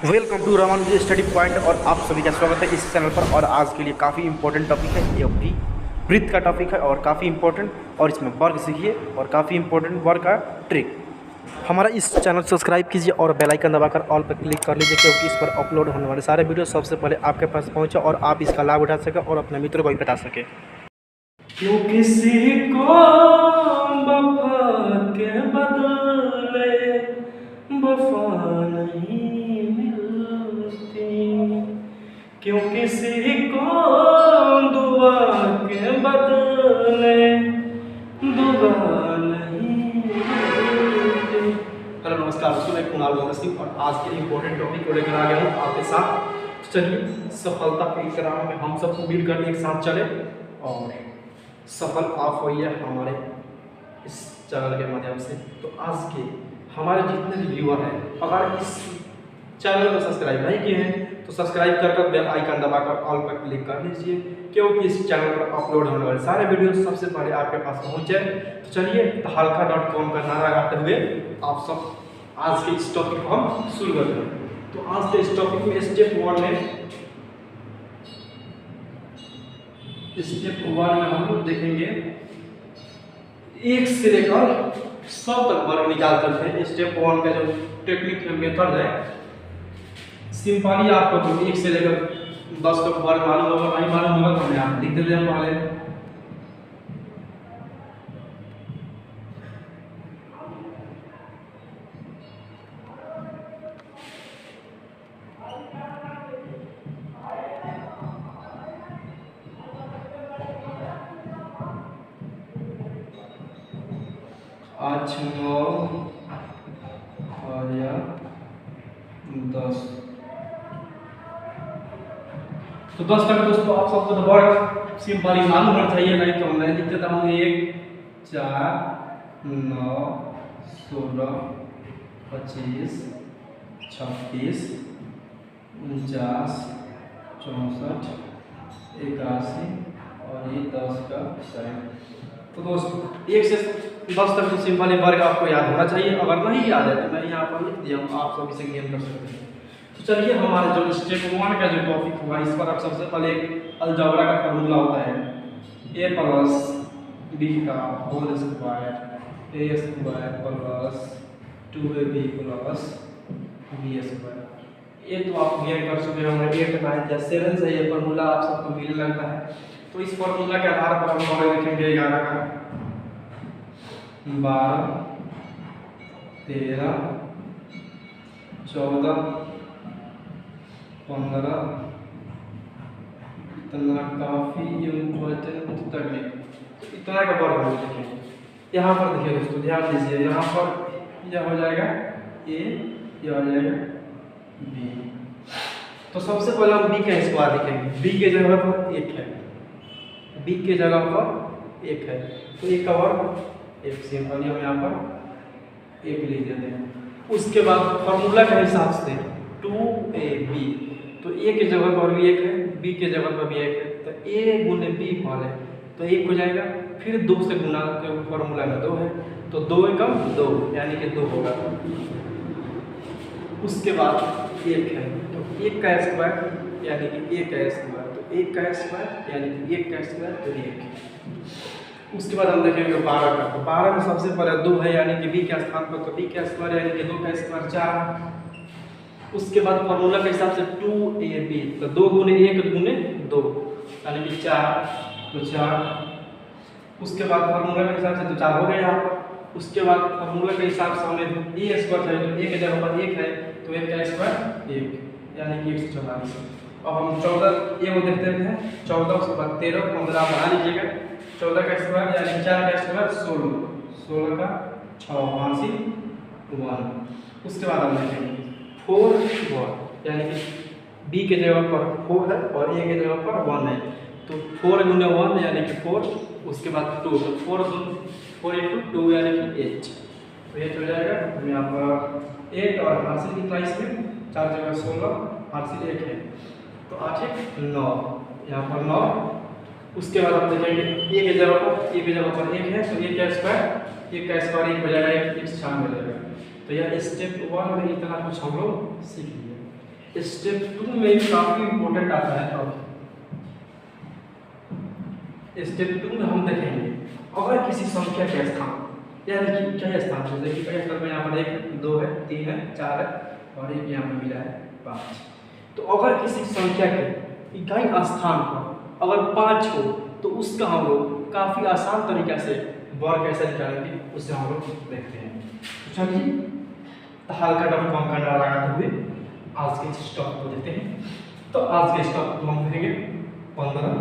Welcome to रामानुजी study point और आप सभी का स्वागत है इस चैनल पर। और आज के लिए काफ़ी इंपॉर्टेंट टॉपिक है, ये भी वृत्त का टॉपिक है और काफ़ी इंपॉर्टेंट, और इसमें वर्ग सीखिए और काफ़ी इंपॉर्टेंट वर्ग का ट्रिक। हमारा इस चैनल सब्सक्राइब कीजिए और बेल आइकन दबाकर ऑल पर क्लिक कर लीजिए, क्योंकि इस पर अपलोड होने वाले सारे वीडियो सबसे पहले आपके पास पहुँचे और आप इसका लाभ उठा सकें और अपने मित्रों को भी बता सकें। क्यों किसी को वफा के बदले वफा नहीं मिलती, क्यों किसी को दुआ के बदले दुआ नहीं मिलती। हेलो नमस्कार दोस्तों, मैं कुणाल सिंह और आज के इम्पोर्टेंट टॉपिक को लेकर आ गया हूँ आपके साथ। चलिए सफलता की राह में हम सबको मिलकर एक साथ चले और सफल आप होइए हमारे इस चैनल के माध्यम से। तो आज के हमारे जितने भी व्यूअर हैं, अगर इस चैनल को सब्सक्राइब नहीं किए हैं तो सब्सक्राइब कर बेल आइकन दबाकर ऑल पर क्लिक कर लीजिए, क्योंकि इस चैनल पर अपलोड होने वाले सारे वीडियो सबसे पहले आपके पास पहुँच जाए। तो चलिए तहलका.com का नारा लगाते हुए आप सब आज के इस टॉपिक को हम शुरू करते हैं। तो आज के इस टॉपिक में स्टेप 1 में हम लोग देखेंगे 1 से लेकर 100 तक वर्ग निकाल सकते हैं। स्टेप 1 का जो टेक्निक मेथड है, सिंपली आपको जो 1 से लेकर 10 तक वर्ग मालूम होगा, नहीं मालूम होगा तो मैं आप लिख देते हैं पहले। आज 9 और या 10, तो 10 तक दोस्तों आप सबको तो वर्ग सिंपली मालूम होना चाहिए, नहीं तो मैं लिख देता हूँ 1 4 9 16 25 26 49 64 81 और ये 10 का 60। तो दोस्तों 1 से 10 तक तो सिंपली वर्ग आपको याद होना चाहिए। अगर नहीं याद है तो मैं यहाँ पर लिख दिया हूँ, आप सब इसे गेन कर सकते हैं। तो चलिए हमारे जो स्टेप 1 का जो टॉपिक हुआ, इस पर आप सबसे पहले अलजेब्रा का फॉर्मूला होता है a + b का whole square a² + 2ab + b square. ये तो आप गेन कर चुके होंगे, 8 9 या 7 से ये फॉर्मूला आप सबको मिलने लगता है। तो इस फॉर्मूला के आधार पर हम और लिखेंगे 11 का 12 13 14 15। इतना काफी इम्पोर्टेंट तकनीक, इतना का वर्ग हम लिखेंगे। यहाँ पर देखिए दोस्तों, ध्यान दीजिए, यहाँ पर यह हो जाएगा a, यह हो जाएगा b। तो सबसे पहले हम b का स्क्वायर लिखेंगे। b के जगह पर 1 है, b के जगह पर 1 है, तो 1 का वर्ग 1, सिंपली हम यहाँ पर 1 लिख देते हैं। उसके बाद फॉर्मूला के हिसाब से 2ab, तो a के जगह पर भी 1 है, b के जगह पर भी 1 है, तो a गुने b फॉल है तो 1 हो जाएगा। फिर 2 से गुना के फॉर्मूला में 2 है, तो 2 एकम 2 यानी कि 2 होगा। उसके बाद 1 है, तो 1 का स्क्वायर यानी कि 1 का स्क्वायर, तो 1 का स्क्वायर यानी कि 1 का स्क्वायर तो 1। उसके बाद हम देखेंगे 12 का, तो 12 में सबसे पहले 2 है यानी कि b के स्थान पर, तो b का स्क्वायर यानी कि 2 का स्क्वायर 4। उसके बाद फॉर्मूला के हिसाब से 2ab, तो 2 गुने 1 गुने 2 यानी कि 4, तो 4। उसके बाद फॉर्मूला के हिसाब से तो 4 हो गया यहाँ पर। उसके बाद फॉर्मूला के हिसाब से हमें a स्क्वायर चाहिए, तो a के जगह पर 1 है, तो 1 का स्क्वायर 1 यानी कि 144। अब हम 14 ये वो देखते हैं, 14 उसके बाद 13 15 बना लीजिएगा। 14 का स्क्वायर यानी 4 का स्क्वायर 16, 16 का 6 5 1। उसके बाद हम देखेंगे 4 1 यानी कि b के जगह पर 4 है और a के जगह पर 1 है, तो 4 गुने 1 यानी कि 4। उसके बाद 2, तो 4 × 2 यानी कि 8, तो 8 हो जाएगा। हम यहाँ पर 8 और हासिल कितना इसमें 4 जगह 16 हासिल 1 है, तो 8 1 9, यहाँ पर 9। उसके बाद हम देखेंगे a के जगह पर 1 है, तो a का स्क्वायर 1 हो जाएगा 1 96 हो जाएगा। तो यह स्टेप 1 में इतना कुछ हम लोग सीख लिए। स्टेप 2 में काफी इंपॉर्टेंट आता है टॉपिक। स्टेप 2 में हम देखेंगे अगर किसी संख्या के स्थान, यानी कि कई स्थान, जैसे कि कई स्थान में यहाँ पर 1 2 है, 3 है, 4 है और एक यहाँ पर मिला है 5। तो अगर किसी संख्या के इकाई स्थान पर अगर 5 हो तो उसका हम लोग काफी आसान तरीका से वर्ग कैसे निकालेंगे उससे हम लोग देखते हैं। तो चलिए हल्का डब कम करना लगाते हुए आज के स्टॉक को देखते हैं। तो आज के स्टॉक को हम देखेंगे 15,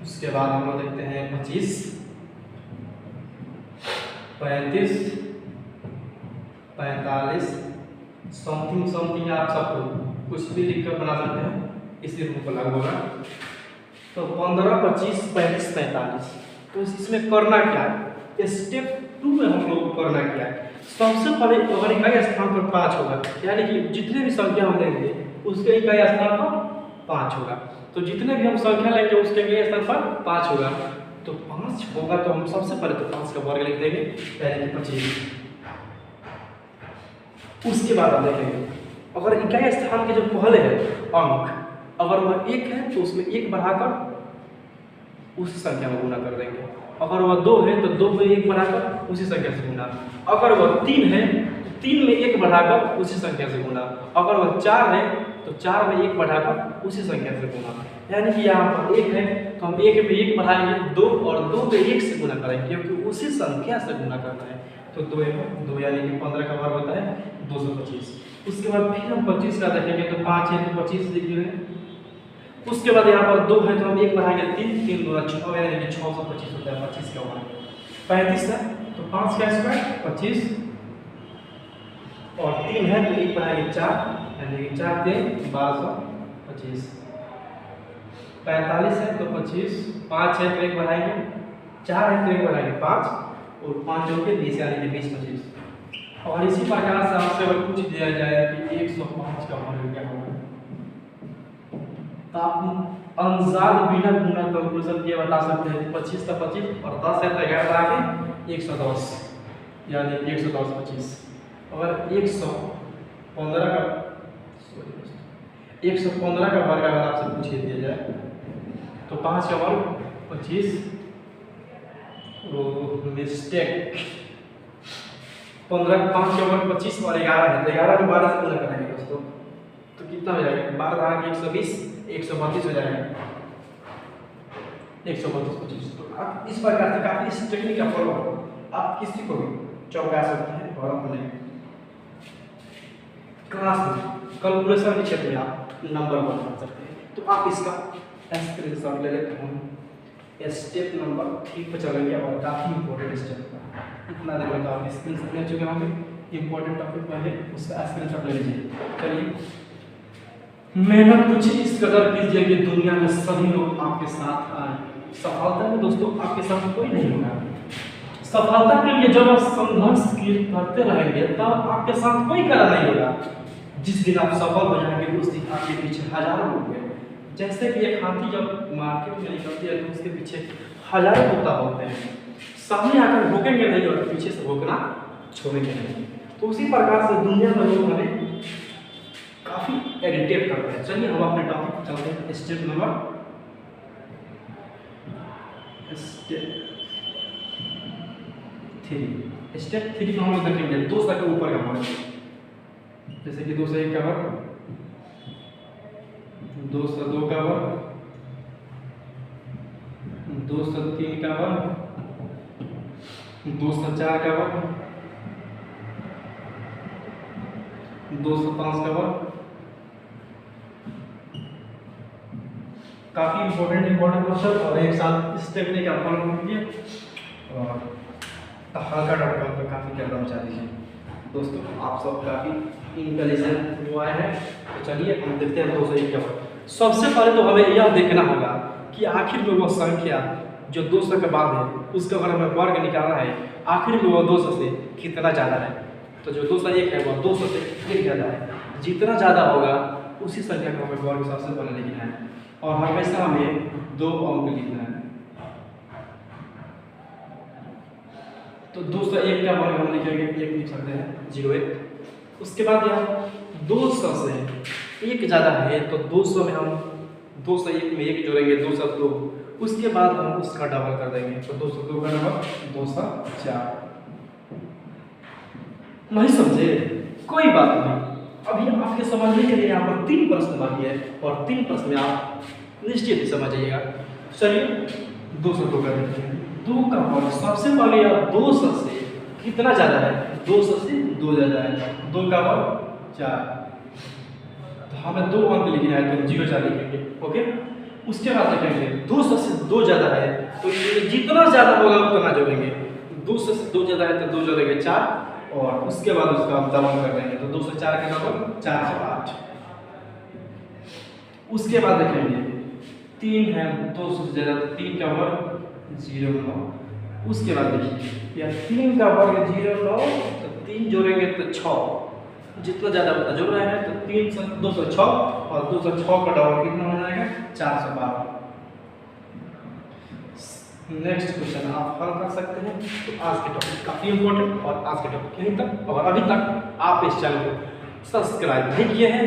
उसके बाद हम लोग देखते हैं 25, 35, 45, समथिंग आप सबको कुछ भी लिखकर बना सकते हैं, इसी रूप को लागू होगा। तो 15, 25, 35, 45। तो इसमें करना क्या है, स्टेप 2 में हम लोग को करना क्या है, सबसे पहले अगर इकाई स्थान पर 5 होगा, यानी कि जितने भी संख्या हम लेंगे उसके इकाई स्थान पर 5 होगा। तो जितने भी हम संख्या लेंगे उसके इकाई स्थान पर 5 होगा। तो 5 होगा तो हम सबसे पहले तो 5 का वर्ग लिख देंगे, यानी कि 25। उसके बाद हम देखेंगे अगर इकाई स्थान के जो पहले है अंक अगर वह 1 है तो उसमें 1 बढ़ाकर उसी संख्या में गुना कर देंगे। अगर वह 2 है तो 2 में 1 बढ़ाकर उसी संख्या से गुना। अगर वह 3 है तो 3 में 1 बढ़ाकर उसी संख्या से गुना। अगर वह 4 है तो 4 में 1 बढ़ाकर उसी संख्या से गुना। यानी कि यहाँ पर 1 है तो हम 1 में 1 बढ़ाएंगे 2 और 2 में 1 से गुना करेंगे क्योंकि उसी संख्या से गुना करना है। तो 2 में 2 यानी कि 15 का वर्ग होता है 225। उसके बाद फिर हम 25 का देखेंगे तो 5 है तो 25 लिखेंगे। उसके बाद यहाँ पर 2 है तो हम 1 बढ़ाएंगे 3, 3 2 6 यानी कि 625 होता है 25 का वर्ग। 35 है तो 5 का स्क्वायर 25 और 3 है तो 1 बढ़ाएंगे 4 यानी कि 4 3 1225। 45 है तो 25, 5 है तो 1 बढ़ाएंगे, 4 है तो 1 बढ़ाएंगे 5 और 5 जो के 20 यानी कि 20 25। और इसी प्रकार से आपसे अगर पूछ दिया जाए कि 105 का वर्ग क्या होगा तो आप अंदाज बिना गुना कैलकुलेशन किए बता सकते हैं। 25 का 25 और 10 है तो 11 आगे 110 यानी 110 25। अगर 115 का वर्ग अगर आपसे पूछ दिया जाए तो 5 का वर्ग 25 मिस्टेक 15 5 का वर्ग 25 और 11 है तो 11 में 12 से गुना करेंगे दोस्तों तो कितना हो जाएगा 12 आगे 120 132 हो जाएगा 132 25। तो आप इस प्रकार से काफी इस टेक्निक का फॉलो आप किसी को भी चौंका सकते हैं और अपने क्लास में कैलकुलेशन के क्षेत्र में आप नंबर 1 बन सकते हैं। तो आप इसका स्क्रीनशॉट ले लेते हैं। स्टेप नंबर 3 पर चलेंगे और काफ़ी इंपॉर्टेंट स्टेप है। इतना देर में तो आप स्क्रीनशॉट ले चुके होंगे, इंपॉर्टेंट टॉपिक पहले उसका स्क्रीनशॉट ले लीजिए। चलिए मेहनत कुछ इस कदर कीजिए कि दुनिया में सभी लोग आपके साथ आए। सफलता में दोस्तों आपके साथ कोई नहीं होगा। सफलता के लिए जब आप संघर्ष करते रहेंगे तब आपके साथ कोई खड़ा नहीं होगा। जिस दिन आप सफल हो जाएंगे उस दिन आपके पीछे हजारों लोग हैं। जैसे कि एक हाथी जब मार्केट में निकलती है तो उसके पीछे हजारों कुत्ता होते हैं। सामने आकर भोंकेंगे नहीं और पीछे से भोंकना छोड़ेंगे नहीं। तो उसी प्रकार से दुनिया में लोग हमें काफी इरिटेट करते हैं। चलिए हम अपने टॉपिक पर चलते हैं। स्टेप 3 में हम लोग देखेंगे 2 से ऊपर का वर्ग, जैसे कि 2 से 1 का वर्ग, 2 से 2 का वर्ग, 2 से 3 का वर्ग, 2 से 4 का वर्ग, 2 से 5 का वर्ग। काफी इंपॉर्टेंट क्वेश्चन और एक साथ इस टेक्निक आप फॉलो कीजिए और हल्का.com पर काफी कदम मचा दीजिए। दोस्तों आप सब काफी इंटेलिजेंट हुआ है। तो चलिए हम देखते हैं 2 से 1 का वर्ग। सबसे पहले तो हमें यह देखना होगा कि आखिर में वो संख्या जो 200 के बाद है उसका अगर हमें वर्ग निकालना है आखिर में वो 200 से कितना ज़्यादा है। तो जो 2 से 1 है वो 200 से 1 ज़्यादा है। जितना ज़्यादा होगा उसी संख्या को हमें वर्ग सबसे पहले लिखना है और हमेशा हमें 2 अंक लिखना है। तो 2 से 1 का वर्ग हम लिखेंगे 1 लिख सकते हैं 0 1 उसके बाद यहाँ 200 से एक ज़्यादा है तो 200 में हम 201 में एक जोड़ेंगे 202, उसके बाद हम उसका डबल कर देंगे तो 202 का डबल 204। नहीं समझे? कोई बात नहीं, अभी आपके समझने के लिए यहाँ पर 3 प्रश्न बाकी है और 3 प्रश्न में आप निश्चित ही समझ जाइएगा। चलिए 202 का देखते हैं। 2 का वर्ग सबसे पहले यहाँ 200 से कितना ज़्यादा है? 200 से 2 ज़्यादा है, 2 का वर्ग 4, तो हमें 2 अंक लिखना है तो 0 4 लिखेंगे। ओके, उसके बाद देखेंगे 200 से 2 ज़्यादा है तो जितना ज़्यादा होगा उतना जोड़ेंगे। 200 से 2 ज़्यादा है तो 2 जोड़ेंगे 4 और उसके बाद उसका हम डबल कर देंगे तो 204 के डबल 408। उसके बाद देखेंगे 3 है 200 से ज़्यादा तो 3 का वर्ग 09। उसके बाद देखिए या 3 का वर्ग 09 तो 3 जोड़ेंगे तो 6, जितना ज़्यादा होता जोड़ रहे हैं तो 3 से 206 और 206 का डबल कितना हो जाएगा 412। नेक्स्ट क्वेश्चन आप हल कर सकते हैं। तो आज के टॉपिक काफ़ी इंपॉर्टेंट और आज के टॉपिक यहीं तक। और अभी तक आप इस चैनल को सब्सक्राइब नहीं किए हैं,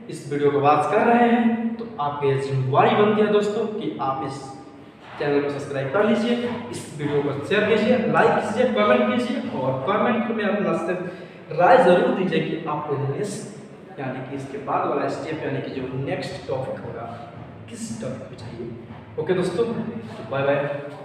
इस वीडियो को वॉच कर रहे हैं, तो आपकी जिम्मेदारी बनती है दोस्तों कि आप इस चैनल को सब्सक्राइब कर लीजिए, इस वीडियो को शेयर कीजिए, लाइक कीजिए, कमेंट कीजिए और कमेंट में अपना राय जरूर दीजिए कि आपको नेक्स्ट यानी कि इसके बाद वाला स्टेप यानी कि जो नेक्स्ट टॉपिक होगा किस टॉपिक पे चाहिए। ओके दोस्तों, बाय बाय।